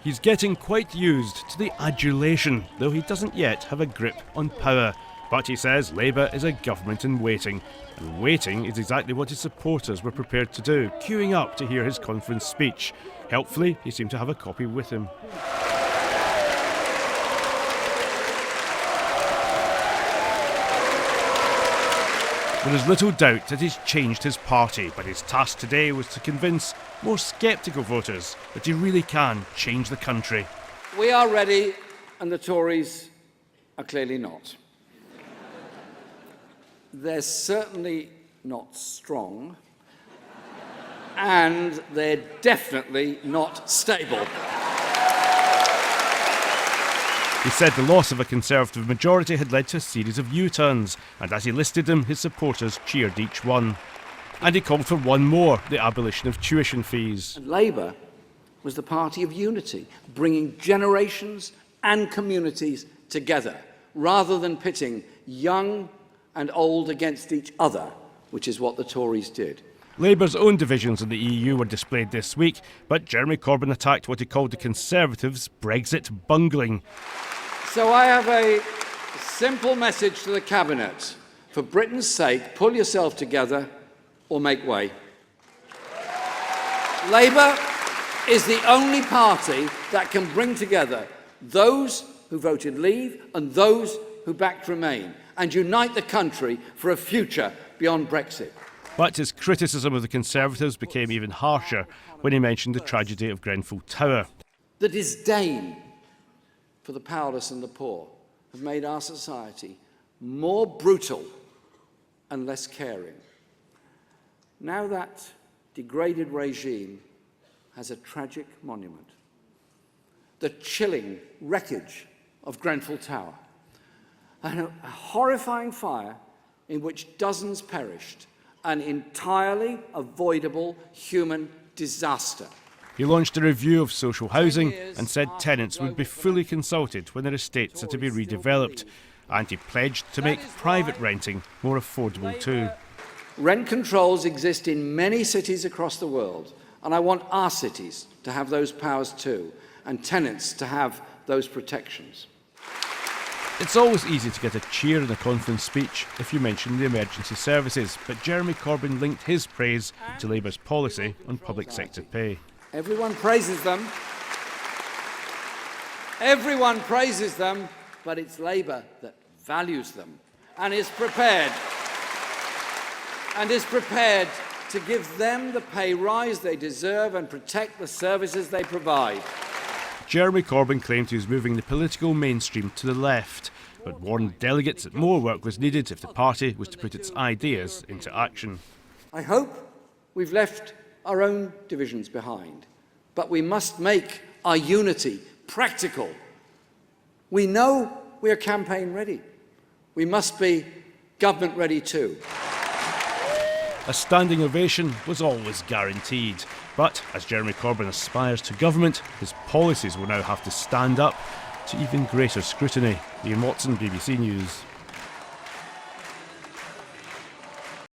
He's getting quite used to the adulation, though he doesn't yet have a grip on power. But he says Labour is a government in waiting. And waiting is exactly what his supporters were prepared to do, queuing up to hear his conference speech. Helpfully, he seemed to have a copy with him. There is little doubt that he's changed his party, but his task today was to convince more sceptical voters that he really can change the country. We are ready, and the Tories are clearly not. They're certainly not strong, and they're definitely not stable. He said the loss of a Conservative majority had led to a series of U-turns, and as he listed them, his supporters cheered each one. And he called for one more, the abolition of tuition fees. And Labour was the party of unity, bringing generations and communities together, rather than pitting young and old against each other, which is what the Tories did. Labour's own divisions in the EU were displayed this week, but Jeremy Corbyn attacked what he called the Conservatives' Brexit bungling. So I have a simple message to the Cabinet. For Britain's sake, pull yourself together or make way. Labour is the only party that can bring together those who voted leave and those who backed remain, and unite the country for a future beyond Brexit. But his criticism of the Conservatives became even harsher when he mentioned the tragedy of Grenfell Tower. The disdain for the powerless and the poor have made our society more brutal and less caring. Now that degraded regime has a tragic monument. The chilling wreckage of Grenfell Tower, and a horrifying fire in which dozens perished, an entirely avoidable human disaster. He launched a review of social housing and said tenants would be fully consulted when their estates are to be redeveloped, and he pledged to make private renting more affordable too. Rent controls exist in many cities across the world, and I want our cities to have those powers too, and tenants to have those protections. It's always easy to get a cheer in a conference speech if you mention the emergency services, but Jeremy Corbyn linked his praise to Labour's policy on public sector pay. Everyone praises them. Everyone praises them, but it's Labour that values them and is prepared to give them the pay rise they deserve and protect the services they provide. Jeremy Corbyn claimed he was moving the political mainstream to the left, but warned delegates that more work was needed if the party was to put its ideas into action. I hope we've left our own divisions behind, but we must make our unity practical. We know we are campaign ready. We must be government ready too. A standing ovation was always guaranteed, but as Jeremy Corbyn aspires to government, his policies will now have to stand up to even greater scrutiny. Ian Watson, BBC News.